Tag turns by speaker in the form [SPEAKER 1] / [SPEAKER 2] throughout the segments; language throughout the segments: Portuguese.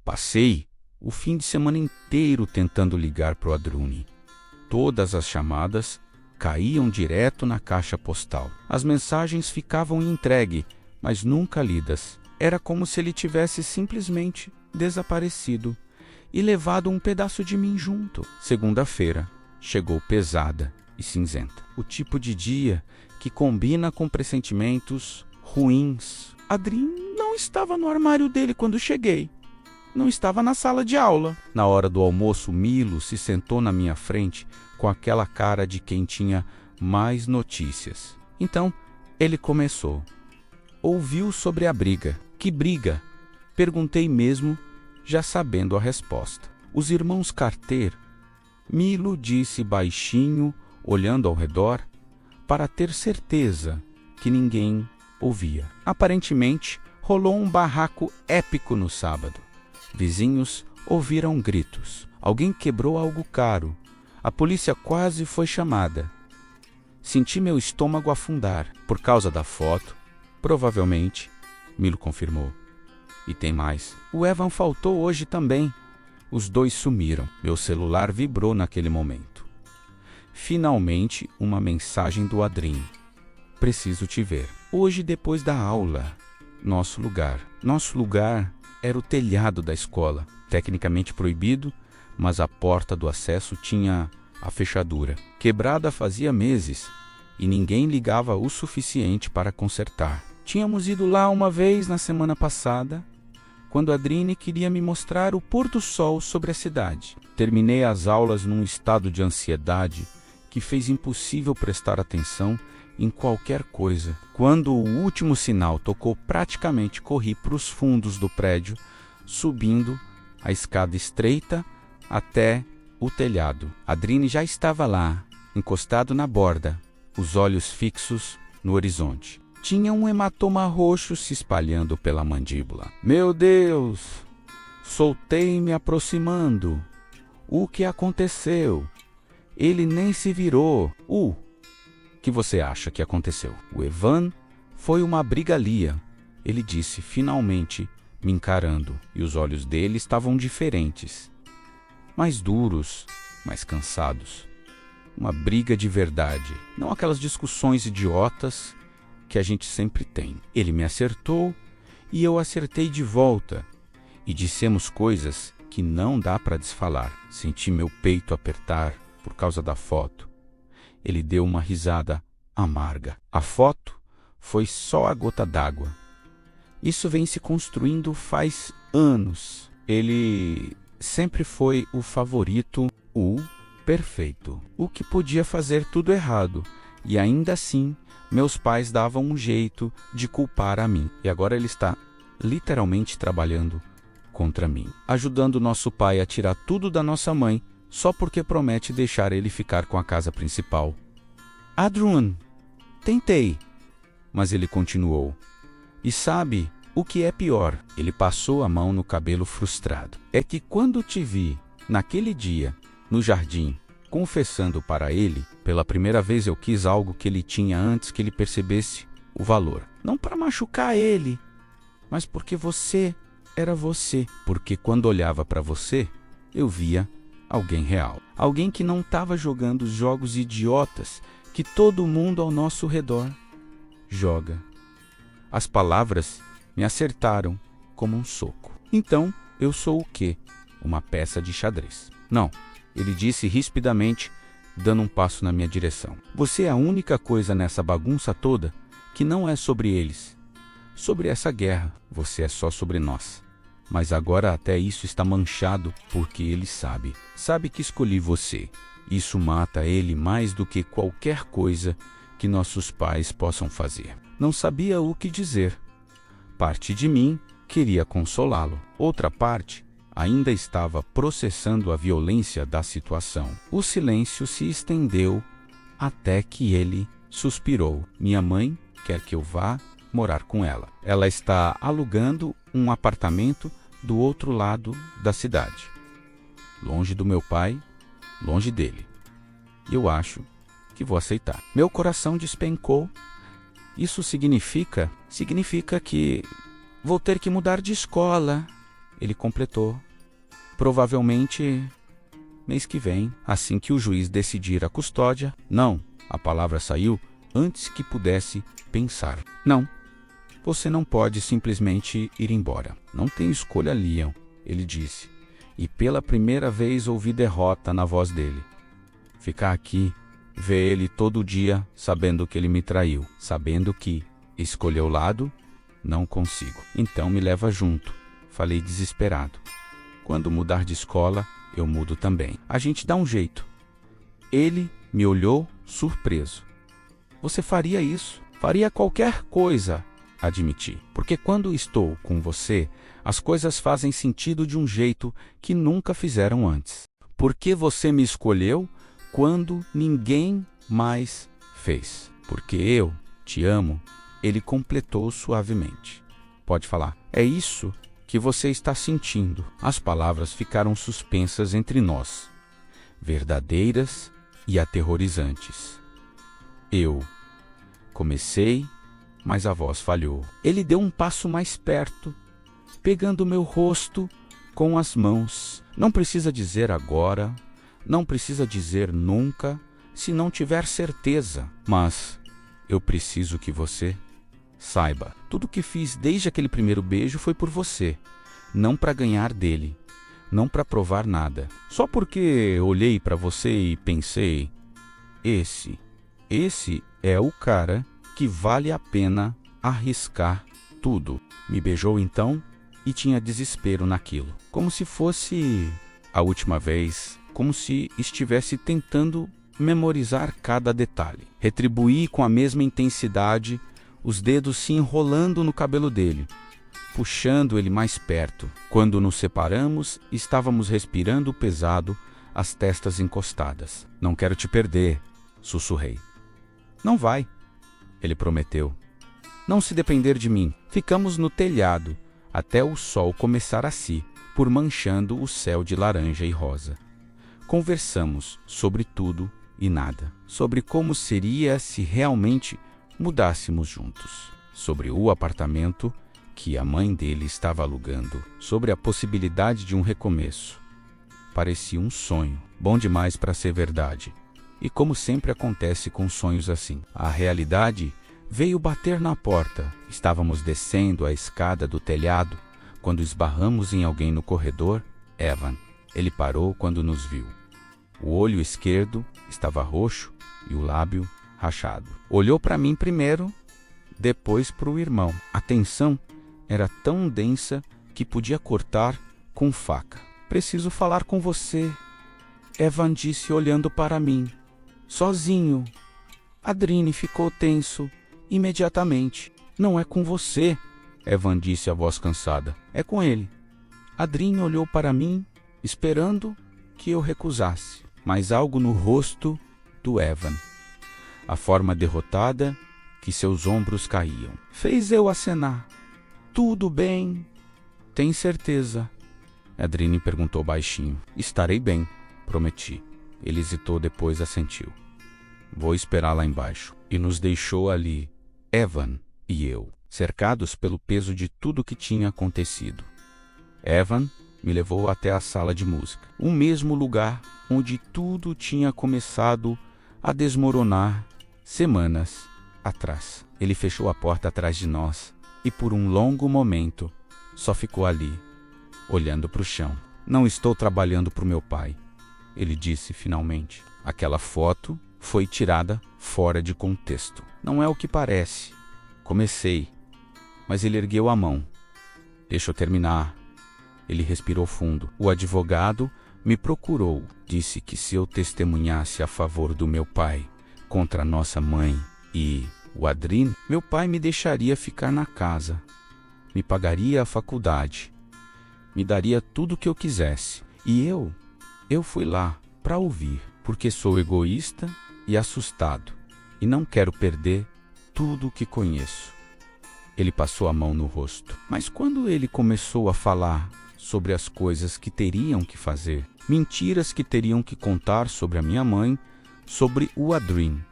[SPEAKER 1] Passei o fim de semana inteiro tentando ligar para o Adruni. Todas as chamadas caíam direto na caixa postal. As mensagens ficavam entregue, mas nunca lidas. Era como se ele tivesse simplesmente desaparecido e levado um pedaço de mim junto. Segunda-feira chegou pesada e cinzenta. O tipo de dia que combina com pressentimentos ruins. Adrien não estava no armário dele quando cheguei. Não estava na sala de aula. Na hora do almoço, Milo se sentou na minha frente com aquela cara de quem tinha mais notícias. Então, ele começou. Ouviu sobre a briga. Que briga? Perguntei mesmo, já sabendo a resposta. Os irmãos Carter. Milo disse baixinho, olhando ao redor, para ter certeza que ninguém ouvia. Aparentemente, rolou um barraco épico no sábado. Vizinhos ouviram gritos. Alguém quebrou algo caro. A polícia quase foi chamada. Senti meu estômago afundar. Por causa da foto, provavelmente, Milo confirmou. E tem mais. O Evan faltou hoje também. Os dois sumiram. Meu celular vibrou naquele momento. Finalmente, uma mensagem do Adrien. Preciso te ver. Hoje, depois da aula. Nosso lugar. Nosso lugar era o telhado da escola. Tecnicamente proibido, mas a porta do acesso tinha a fechadura. Quebrada fazia meses e ninguém ligava o suficiente para consertar. Tínhamos ido lá uma vez na semana passada, quando Adrien queria me mostrar o pôr do sol sobre a cidade. Terminei as aulas num estado de ansiedade que fez impossível prestar atenção em qualquer coisa. Quando o último sinal tocou, praticamente corri para os fundos do prédio, subindo a escada estreita até o telhado. Adrien já estava lá, encostado na borda, os olhos fixos no horizonte. Tinha um hematoma roxo se espalhando pela mandíbula. Meu Deus! Soltei me aproximando. O que aconteceu? Ele nem se virou. Que você acha que aconteceu? O Evan foi uma brigalia, ele disse, finalmente me encarando, e os olhos dele estavam diferentes, mais duros, mais cansados. Uma briga de verdade, não aquelas discussões idiotas que a gente sempre tem. Ele me acertou e eu acertei de volta, e dissemos coisas que não dá para desfalar. Senti meu peito apertar por causa da foto. Ele deu uma risada amarga. A foto foi só a gota d'água. Isso vem se construindo faz anos. Ele sempre foi o favorito, o perfeito. O que podia fazer tudo errado. E ainda assim, meus pais davam um jeito de culpar a mim. E agora ele está literalmente trabalhando contra mim. Ajudando nosso pai a tirar tudo da nossa mãe, só porque promete deixar ele ficar com a casa principal. Adrien, tentei, mas ele continuou. E sabe o que é pior? Ele passou a mão no cabelo frustrado. É que quando te vi, naquele dia, no jardim, confessando para ele, pela primeira vez eu quis algo que ele tinha antes que ele percebesse o valor. Não para machucar ele, mas porque você era você. Porque quando olhava para você, eu via alguém real. Alguém que não estava jogando os jogos idiotas que todo mundo ao nosso redor joga. As palavras me acertaram como um soco. Então, eu sou o quê? Uma peça de xadrez. Não, ele disse rispidamente, dando um passo na minha direção. Você é a única coisa nessa bagunça toda que não é sobre eles. Sobre essa guerra, você é só sobre nós. Mas agora até isso está manchado porque ele sabe. Sabe que escolhi você. Isso mata ele mais do que qualquer coisa que nossos pais possam fazer. Não sabia o que dizer. Parte de mim queria consolá-lo. Outra parte ainda estava processando a violência da situação. O silêncio se estendeu até que ele suspirou. Minha mãe quer que eu vá morar com ela. Ela está alugando um apartamento do outro lado da cidade. Longe do meu pai, longe dele. Eu acho que vou aceitar. Meu coração despencou. Isso significa que vou ter que mudar de escola. Ele completou. Provavelmente mês que vem, assim que o juiz decidir a custódia. Não, a palavra saiu antes que pudesse pensar. Não, você não pode simplesmente ir embora. Não tem escolha, Leon, ele disse. E pela primeira vez ouvi derrota na voz dele. Ficar aqui, ver ele todo dia, sabendo que ele me traiu, sabendo que escolheu lado, não consigo. Então me leva junto, falei desesperado. Quando mudar de escola, eu mudo também. A gente dá um jeito. Ele me olhou surpreso. Você faria isso? Faria qualquer coisa, admiti. Porque quando estou com você, as coisas fazem sentido de um jeito que nunca fizeram antes. Porque você me escolheu quando ninguém mais fez. Porque eu te amo, ele completou suavemente. Pode falar. É isso que você está sentindo. As palavras ficaram suspensas entre nós, verdadeiras e aterrorizantes. Eu comecei, mas a voz falhou. Ele deu um passo mais perto, pegando meu rosto com as mãos. Não precisa dizer agora, não precisa dizer nunca, se não tiver certeza. Mas eu preciso que você saiba. Tudo que fiz desde aquele primeiro beijo foi por você. Não para ganhar dele. Não para provar nada. Só porque olhei para você e pensei, esse é o cara que vale a pena arriscar tudo. Me beijou então e tinha desespero naquilo. Como se fosse a última vez, como se estivesse tentando memorizar cada detalhe. Retribuí com a mesma intensidade, os dedos se enrolando no cabelo dele, puxando ele mais perto. Quando nos separamos, estávamos respirando pesado, as testas encostadas. Não quero te perder, sussurrei. Não vai, ele prometeu. Não se depender de mim. Ficamos no telhado, até o sol começar a se por manchando o céu de laranja e rosa. Conversamos sobre tudo e nada. Sobre como seria se realmente mudássemos juntos. Sobre o apartamento que a mãe dele estava alugando. Sobre a possibilidade de um recomeço. Parecia um sonho, bom demais para ser verdade. E como sempre acontece com sonhos assim, a realidade veio bater na porta. Estávamos descendo a escada do telhado quando esbarramos em alguém no corredor. Evan. Ele parou quando nos viu. O olho esquerdo estava roxo e o lábio rachado. Olhou para mim primeiro, depois para o irmão. A tensão era tão densa que podia cortar com faca. Preciso falar com você, Evan disse olhando para mim. Sozinho. Adrine ficou tenso imediatamente. Não é com você, Evan disse a voz cansada. É com ele. Adrine olhou para mim, esperando que eu recusasse. Mas algo no rosto do Evan, a forma derrotada que seus ombros caíam, fez eu acenar. Tudo bem? Tem certeza? Adrine perguntou baixinho. Estarei bem, prometi. Ele hesitou, depois assentiu. Vou esperar lá embaixo. E nos deixou ali, Evan e eu, cercados pelo peso de tudo que tinha acontecido. Evan me levou até a sala de música, o mesmo lugar onde tudo tinha começado a desmoronar semanas atrás. Ele fechou a porta atrás de nós e por um longo momento só ficou ali, olhando para o chão. Não estou trabalhando para o meu pai, ele disse finalmente. Aquela foto foi tirada fora de contexto. Não é o que parece. Comecei, mas ele ergueu a mão. Deixa eu terminar. Ele respirou fundo. O advogado me procurou. Disse que se eu testemunhasse a favor do meu pai contra nossa mãe e o Adrine, meu pai me deixaria ficar na casa, me pagaria a faculdade, me daria tudo o que eu quisesse. E eu fui lá para ouvir, porque sou egoísta e assustado, e não quero perder tudo o que conheço. Ele passou a mão no rosto. Mas quando ele começou a falar sobre as coisas que teriam que fazer, mentiras que teriam que contar sobre a minha mãe, sobre o Adrine,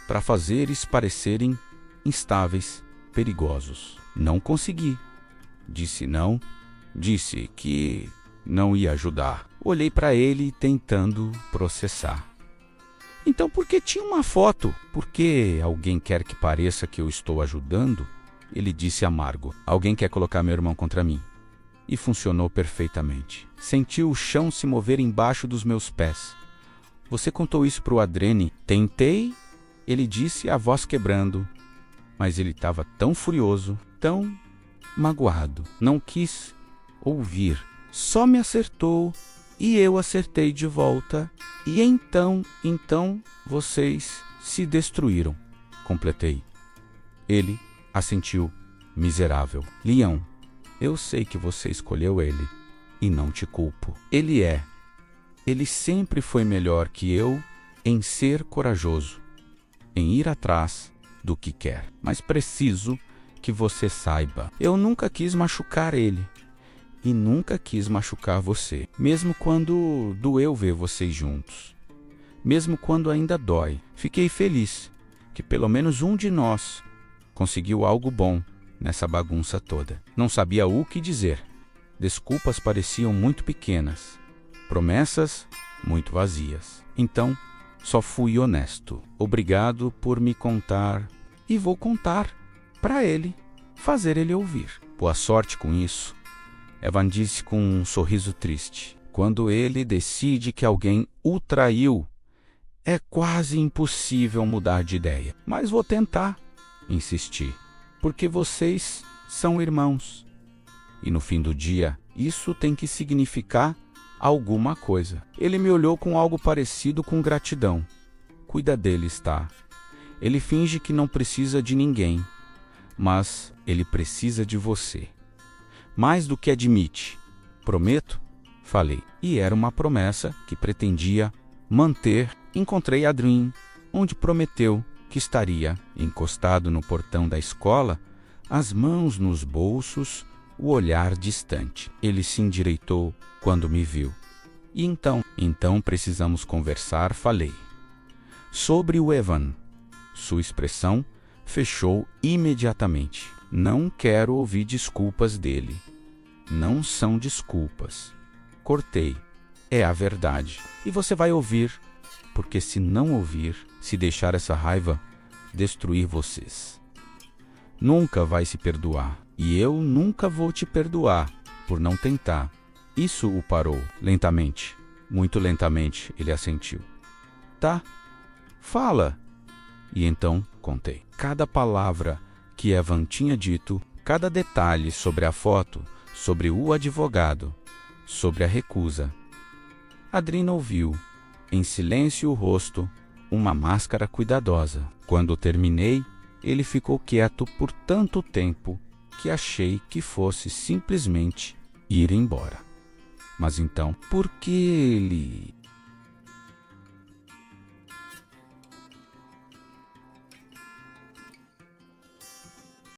[SPEAKER 1] para fazer eles parecerem instáveis, perigosos. Não consegui. Disse não, Disse que não ia ajudar. Olhei para ele tentando processar. Então por que tinha uma foto? Porque alguém quer que pareça que eu estou ajudando? Ele disse amargo. Alguém quer colocar meu irmão contra mim. E funcionou perfeitamente. Senti o chão se mover embaixo dos meus pés. Você contou isso para o Adrene? Tentei, ele disse, a voz quebrando. Mas ele estava tão furioso, tão magoado. Não quis ouvir. Só me acertou e eu acertei de volta. E então vocês se destruíram. Completei. Ele assentiu, miserável. Leão, eu sei que você escolheu ele e não te culpo. Ele sempre foi melhor que eu em ser corajoso, em ir atrás do que quer. Mas preciso que você saiba, eu nunca quis machucar ele e nunca quis machucar você, mesmo quando doeu ver vocês juntos. Mesmo quando ainda dói, fiquei feliz que pelo menos um de nós conseguiu algo bom nessa bagunça toda. Não sabia o que dizer. Desculpas pareciam muito pequenas, promessas muito vazias. Então, só fui honesto. Obrigado por me contar e vou contar para ele, fazer ele ouvir. Boa sorte com isso, Evan disse com um sorriso triste. Quando ele decide que alguém o traiu, é quase impossível mudar de ideia. Mas vou tentar, insisti, porque vocês são irmãos. E no fim do dia, isso tem que significar alguma coisa. Ele me olhou com algo parecido com gratidão. Cuida dele, está. Ele finge que não precisa de ninguém, mas ele precisa de você. Mais do que admite. Prometo? Falei. E era uma promessa que pretendia manter. Encontrei Adrien, onde prometeu que estaria encostado no portão da escola, as mãos nos bolsos, o olhar distante. Ele se endireitou quando me viu. E então precisamos conversar, falei. Sobre o Evan. Sua expressão fechou imediatamente. Não quero ouvir desculpas dele. Não são desculpas. Cortei. É a verdade. E você vai ouvir, porque se não ouvir, se deixar essa raiva destruir vocês, nunca vai se perdoar. E eu nunca vou te perdoar por não tentar. Isso o parou, lentamente. Muito lentamente, ele assentiu. Tá, fala. E então contei. Cada palavra que Evan tinha dito, cada detalhe sobre a foto, sobre o advogado, sobre a recusa. Adrien ouviu, em silêncio o rosto, uma máscara cuidadosa. Quando terminei, ele ficou quieto por tanto tempo que achei que fosse simplesmente ir embora. Mas então, por que ele